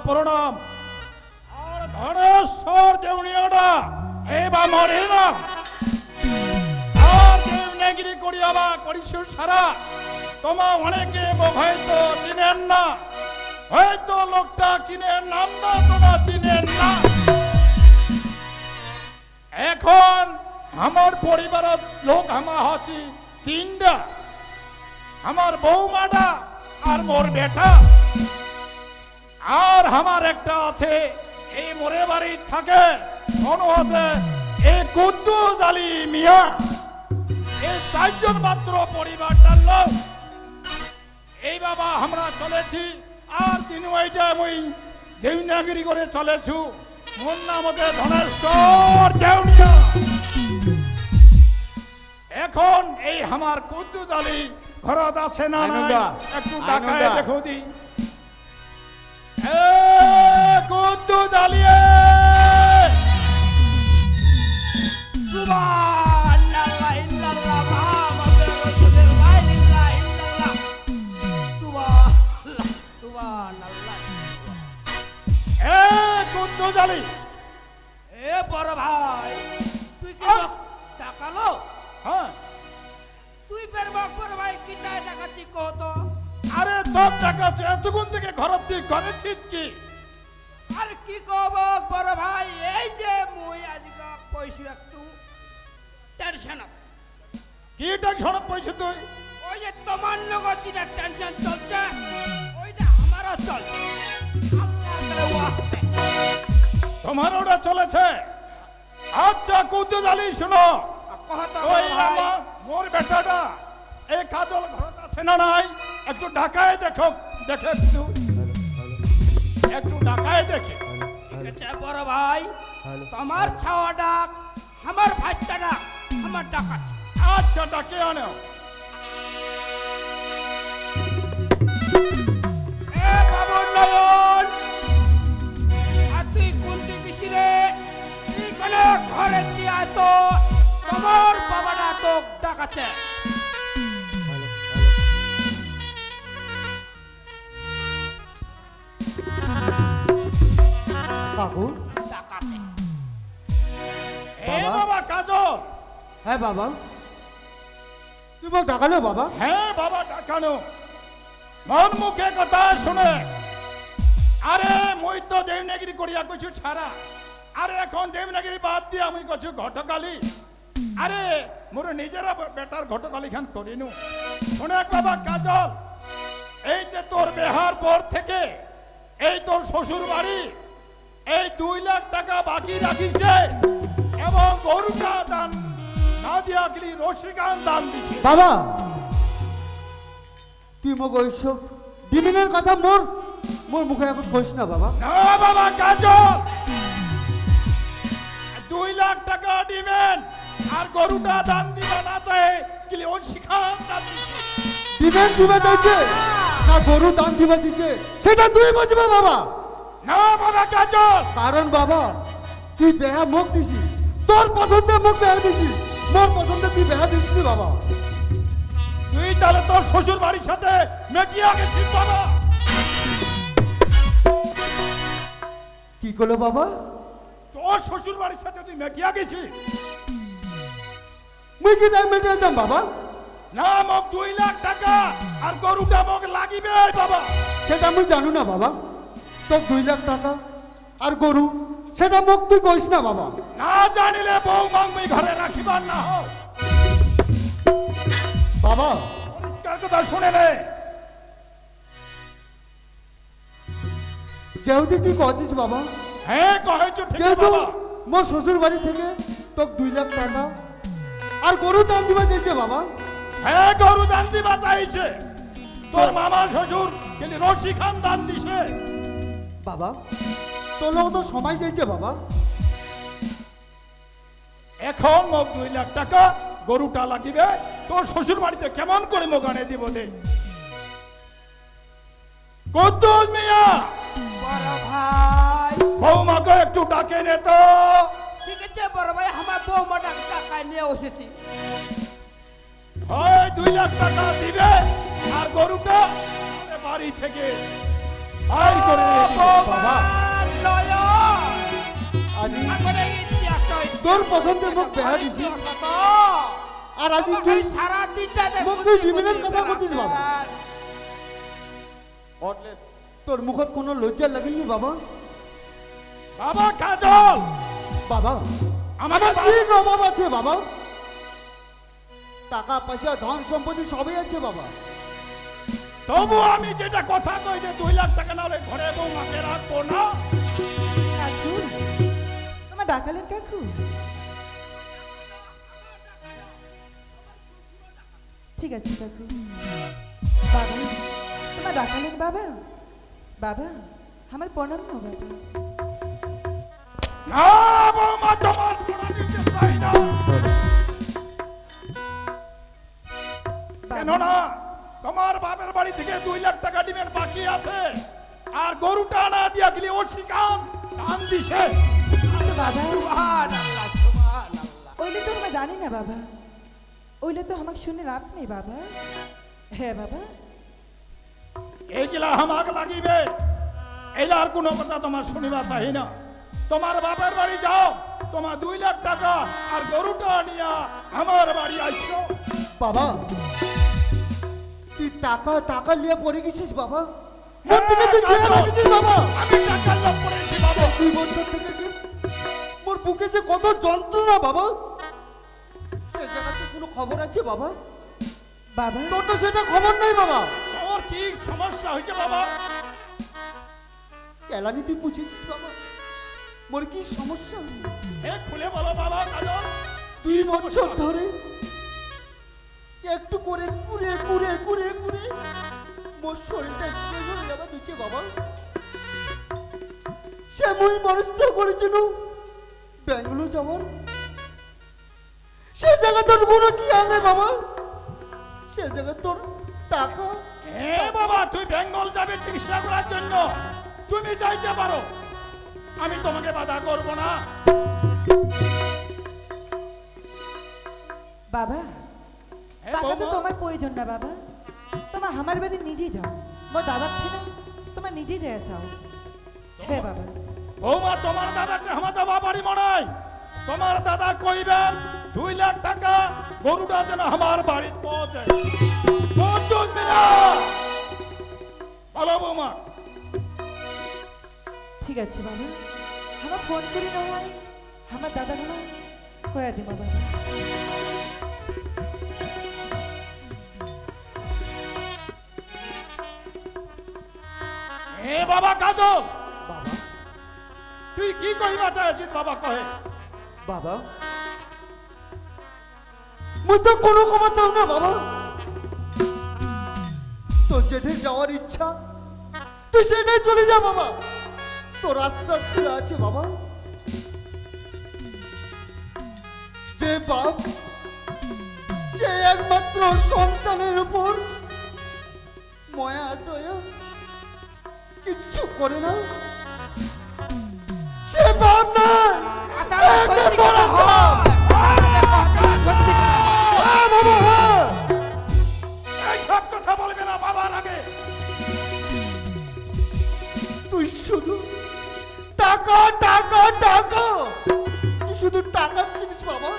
প্রণাম। আর ধনেশ্বর দেউনিয়াটা এবা মরে না। আর দেবনাগিরি করিয়া বা করিছু সারা তোমা অনেকে হয়তো চিনেন না, হয়তো লোকটা চিনেন নাম না, তোমরা চিনেন না। এখন আমার পরিবারের লোক আমার হচ্ছে তিনটা, আমার বৌমাটা আর মোর বেটা, আর আমার একটা আছে এই মোরে বাড়ি থাকে মনে হচ্ছে এই কুদ্দুস আলী মিয়া। এই চারজন মাত্র পরিবারটার লোক। এই বাবা আমরা চলেছি, আর তিন ওইটা ওই দেউনিয়াগিরি করে চলেছু। মোর নাম হচ্ছে ধনেশ্বর দেউনিয়া। এখন এই আমার কুদ্দুস আলী ঘরত আছে না নাই একটু ডাকায় দেখো দি। কুদ্দুস আলী সুবহানাল্লাহ ইল্লাল্লাহ মুহাম্মাদুর রাসূলুল্লাহ ইল্লাল্লাহ ইল্লাল্লাহ সুবহানাল্লাহ সুবহানাল্লাহ। কুদ্দুস আলী এ বড় ভাই তুই কি টাকালো? হ্যাঁ তুই বের বড় ভাই কি টাকাছি কত? আরে তোর টাকা এতক্ষণ থেকে ঘর থেকে করেছিস কি? আর কি কব বড় ভাই, এই যে মুই আজকে পয়সা একটু টেনশন। কি টেনশন পয়সা তুই? ওই যে তোমার লগর যেটা টেনশন চলছে ওইটা আমারও চলছে। আল্লাহ ওয়াস্তে তোমার ওটা চলেছে? আচ্ছা কুদ্দুস আলী শোনো, কহত ওই ভাই আমার মোর বেটাটা এই কাজল ঘরত আছে না নাই একটু ঢাকায় দেখো, দেখে একটু ঢাকায় দেখে। ঠিক আছে বড় ভাই, তোমার ছাওয়া ডাক আমার ভাইটা ডাক আমার ডাক আছে। আচ্ছা ডাকে আনো। এ বাবু নয়ন, আর তুই কোনটি গেছি রে? তুই কেন ঘরে দিয়া তো তোমার বাবাটা তো ডাক আছে। কাকু। ডাক আছে। এ বাবা কাজল। হ্যাঁ বাবা, তুই মোক ডাকালো বাবা? হ্যাঁ বাবা ডাকানো। মন মুখে কথা শুনে। আরে মুই তো দেবনাগিরি করিয়া কইছু ছাড়া, আরে এখন দেবনাগিরি বাদ দিয়ে আমি কইছু ঘটকালি। আরে মোর নিজেরা বেটার ঘটকালি খান করিনু। শুনে বাবা কাজল, এই যে তোর বেহার পর থেকে এই তোর শ্বশুর বাড়ি এই 2 লাখ টাকা বাকি রাখিছে এবং গরুটা দান না দিয়া গেলি রসিকান দান দিছে। বাবা তুই মোক ওইসব দিমিনের কথা মোর মোর মুখে এখন কইস না বাবা। না বাবা কাজল, 2 লাখ টাকা দিবেন আর গরুটা দান দিবা না চাই গেলি রসিকান দান দিছে। দিবেন দিবে দিচ্ছে না গরু দান দিবা দিচ্ছে সেটা তুই বুঝবে বাবা। না বাবা কাজল, কারণ বাবা তুই বেহা মুখ দিছি, তোর পছন্দে মুখ বেহা দিছি, মোর পছন্দে তুই বেহা দিস নি বাবা। তুই তাহলে তোর শ্বশুর বাড়ির সাথে মেটিয়া গেছিস বাবা। কি করলো বাবা? তোর শ্বশুর বাড়ির সাথে তুই মেটিয়া গেছিস? মুই কি তাই মেটে যাম বাবা? না মোক 2 লাখ টাকা আর গরুটা মোক লাগিবে বাবা। সেটা আমি জানু না বাবা। তোর 2 লাখ টাকা আর গরু সেটা মুখ তুই কইস না বাবা। না জানিলে বউ মাংমি ঘরে রাখিবার না হোক। বাবা পরিষ্কার কথা শুনে নে। যেহেতু তুই কছিস বাবা, হ্যাঁ কহেছো ঠিক যেহেতু বাবা। মোর শ্বশুর বাড়ি থেকে তোর 2 লাখ টাকা আর গরু দান দিবা দিয়েছে বাবা। হ্যাঁ গরু দান দিবা চাইছে। তোর মামা শ্বশুর কিন্তু রশি খান দান দিছে। বাবা তোর লোক তো সময় চাইছে বাবা। এখন মোক 2 লাখ টাকা গরুটা লাগিবে তোর শ্বশুর বাড়িতে কেমন করে মোগানে দিব দে। কুদ্দুস মিয়া বড় ভাই বৌমাকে একটু ডাকে নে তো। ঠিক আছে বড় ভাই, আমার বৌমাটা টাকা নিয়ে এসেছি। হয় 2 লাখ টাকা দিবে আর গরুটা বাড়ি থেকে বাইর করে দিয়েছি, বাবা। ভগবান নয়ন আজি আগরে ইতিহাস তোর পছন্দের মুখ বেহা দিছি আর আজি তুই তুই সারা দিনটা মুখ তুই জীবনের কথা বলছিস বাবা। তোর মুখত কোনো লজ্জা লাগিলনি বাবা? বাবা কাজল, বাবা আমাদের কি অভাব আছে বাবা? টাকা পয়সা ধন সম্পত্তি সবই আছে বাবা। তবু আমি যেটা কথা কই যে 2 লাখ টাকা না হলে ঘরে বৌমাকে রাখবো না। কাকু তোমার ডাকালেন কাকু? ঠিক আছে কাকু। বাবা তোমার ডাকালেন বাবা? বাবা আমার প্রণাম না বাবা। না বৌমা, তোমার প্রণাম দিতে চাই না। কেননা তোমার বাপের বাড়ি থেকে 2 লাখ টাকা ডিমের বাকি আছে, আর গরুটা না দিয়া গেলে ও শিকান দান দিছে। কিন্তু বাবা সুবহানাল্লাহ সুবহানাল্লাহ ওইলে তো আমরা জানি না বাবা, ওইলে তো আমাকে শুনে লাভ নেই বাবা। হ্যাঁ বাবা এইগুলা হামাক লাগিবে, এইলার কোনো কথা তোমার শুনিবা চাই না। তোমার বাপের বাড়ি যাও, তোমার 2 লাখ টাকা আর গরুটা নিয়া আমার বাড়ি আইসো। বাবা তুই টাকা টাকা নিয়ে পড়ে গেছিস বাবা? মোর থেকে তুই হ্যাঁ, খেয়ে রাখিস বাবা। আমি টাকার লোভ করেছি বাবা। 2 বছর থেকে যে মোর বুকে যে কত যন্ত্রণা বাবা, সে জায়গাতে কোনো খবর আছে বাবা? বাবা তোর তো সেটা খবর নাই বাবা। তোর কি সমস্যা হয়েছে বাবা? এলানি তুই পুছেছিস বাবা মোর কি সমস্যা? এ খুলে বলো বাবা কাজল। 2 বছর ধরে একটু করে কুড়ে কুড়ে কুড়ে কুড়ে মোর শরীরটা শেষ হয়ে যাবে দিচ্ছে বাবা। সে মুই মনস্থ করেছিল ব্যাঙ্গালোর যাওয়ার, সে জায়গা তোর কোনো কি আনে বাবা? সে জায়গা তোর টাকা এ বাবা, তুই বেঙ্গল যাবে চিকিৎসা করার জন্য, তুমি যাইতে পারো, আমি তোমাকে বাধা করব না। বাবা এ টাকা তো বৌমা, তোমার প্রয়োজন না বাবা, তোমার আমার বাড়ি নিজেই যাও, মোর দাদার থেকে তোমার নিজেই যায় চাও। হ্যাঁ বাবা বৌমা, তোমার দাদাকে আমার যাওয়া বাড়ি মনাই। তোমার দাদা কইবেন 2 লাখ টাকা গরুটা যেন আমার বাড়ি পৌঁছে। বন্ধু মিয়া, বলো বৌমা। ঠিক আছে বাবা, আমার ফোন করি না হয় আমার দাদা কোনো কয়া দিব বাবা। এ বাবা কাজল, বাবা তুই কি কইবা চাইছিস বাবা কহে? বাবা মুই তো কোনো খবর চাও না বাবা। তোর যেতে যাওয়ার ইচ্ছা তুই সেটাই চলে যা বাবা, তোর রাস্তা খোলা আছে বাবা। যে বাপ যে একমাত্র সন্তানের উপর মায়া দয়া কিচ্ছু করে না, সে বাপ না সত্যি কথা হয় সত্যি কথা। বাবা। হ্যাঁ এই সব কথা বলবে না বাবার আগে। তুই শুধু টাকা টাকা টাকা, তুই শুধু টাকা চিনিস বাবা।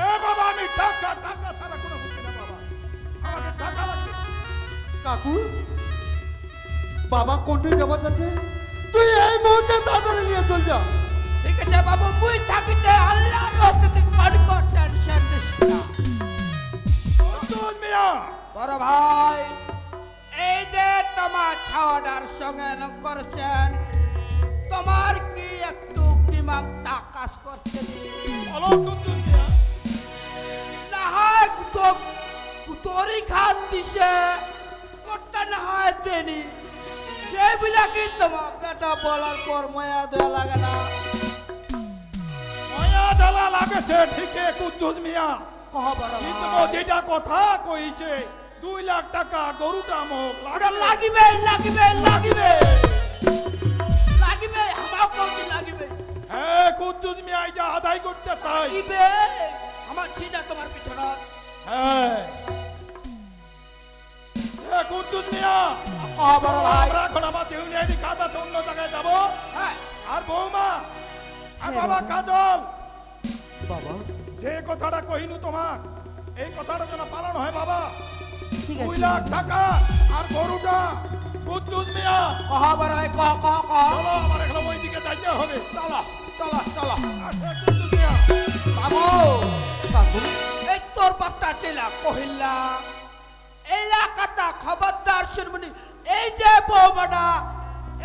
এ বাবা, আমি টাকা টাকা ছাড়া কোনো বুঝি না বাবা, আমাকে টাকা লাগবে। কাকু বাবা কোনটা যাওয়া যাচ্ছে, তুই এই মুহূর্তে তাড়াতাড়ি নিয়ে চল যা। ঠিক আছে বাবু, মুই থাকিতে আল্লাহর রাস্তাতে কাটকো, টেনশন দিস না। বন্ধু মিয়া, বড় ভাই, এই যে তোমার ছাওয়াটার সঙ্গে এরকম করছেন, তোমার কি একটু দিমাগটা কাজ করছে বলো বন্ধু মিয়া। না হয় তো তোরই খান দিছে, কোটটা না হয় দেনি, সেগুলা কি তোমার বেটা বলার পর মায়া দেওয়া লাগে না? মায়া জ্বালা লাগেছে ঠিকই কুদ্দুস মিয়া, কহ বড় কিন্তু ও ভাই, যেটা কথা কইছে 2 লাখ টাকা গরুটা মোক ওটা লাগিবে লাগিবে লাগিবে লাগিবে, আমার কৌটি লাগিবে হ্যাঁ কুদ্দুস মিয়া এটা আদায় করতে চাই। লাগিবে, আমার ছিনা তোমার পিছনে। হ্যাঁ আরে কুদ্দুস মিয়া, কহ বড় ভাই। আমরা এখন আমার দেউনিয়ারি কাজ আছে, অন্য জায়গায় যাবো। হ্যাঁ, আর বৌমা আর হ্যাঁ, বাবা বাবা। কাজল, বাবা যে কথাটা কহিনু তোমাক, এই কথাটা যেন পালন হয় বাবা। ঠিক 2 আছে লাখ টাকা আর গরুটা কুদ্দুস মিয়া। কহ বড় ভাই, কহ কহ কহ। চলো, আমার এখন ওই দিকে যাইতে হবে। চলো চলো চলো। আচ্ছা, কুদ্দুস মিয়া। বাবু, কাকু এই তোর বাপটা চেলা কহিলা এলাকাটা খবরদার শুনবনি। এই যে বৌমাটা,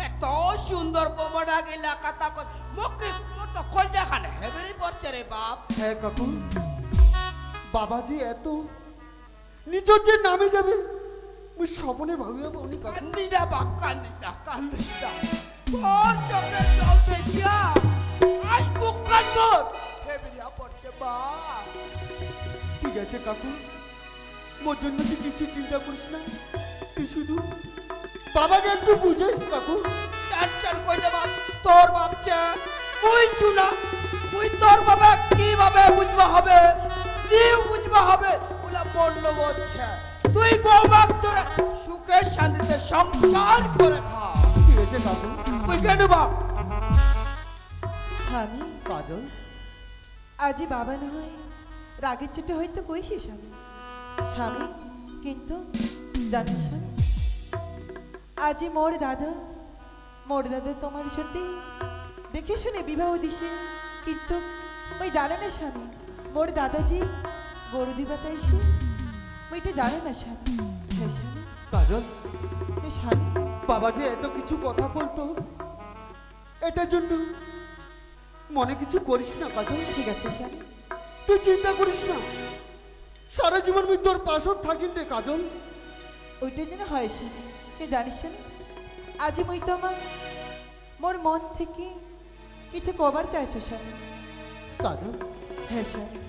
এত সুন্দর বৌমাটা এলাকাটা মুখে কলজা খানে হেবেরি পড়ছে রে বাপ। হ্যাঁ কাকু, বাবাজি এত নিজের যে নামে যাবে মুই স্বপনে ভাবিয়া পাওনি কাকু। কান্দিস না বাপ, কান্দিস না, কান্দিস না। তোর চোখের জল দেখিয়া আজ মুখ কান্দব হেবেরিয়া পড়ছে বাপ। ঠিক আছে কাকু, মোর জন্য তুই কিছু চিন্তা করিস না, তুই শুধু বাবাকে একটু বুঝাইস কাকু। টেনশন কইলে বাপ, তোর বাপছে তুই চুনা, তুই তোর বাবা কিভাবে বুঝবা হবে, নিউ বুঝবা হবে ওলা বলল বলছে। তুই বৌমাক তোরা সুখে শান্তিতে সংসার করে খা। ঠিক আছে কাকু। তুই কেন বাপ? স্বামী, কাজল আজই বাবা নয় রাগের চোটে হয়তো কইছি স্বামী, স্বামী কিন্তু জানিস স্বামী, আজই মোর দাদা তোমার সাথে দেখে শুনে বিবাহ দিছে, কিন্তু ওই জানে না স্বামী মোর দাদাজি গরু দিবা চাইছে, ওইটা জানে না স্বামী। হ্যাঁ স্বামী, কাজল, এ স্বামী বাবাজি এত কিছু কথা বলতো, এটার জন্য মনে কিছু করিস না কাজল। ঠিক আছে স্বামী, তুই চিন্তা করিস না, সারা জীবন মুই তোর পাশত থাকিম রে কাজল। ওইটা যেন হয় স্বামী। কে জানিস স্বামী, আজই মুই তোমার মোর মন থেকে কিছু কবার চাইছো স্বামী। কাজল হ্যাঁ স্বামী,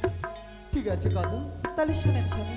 ঠিক আছে কাজল। তাহলে শুনেন স্বামী,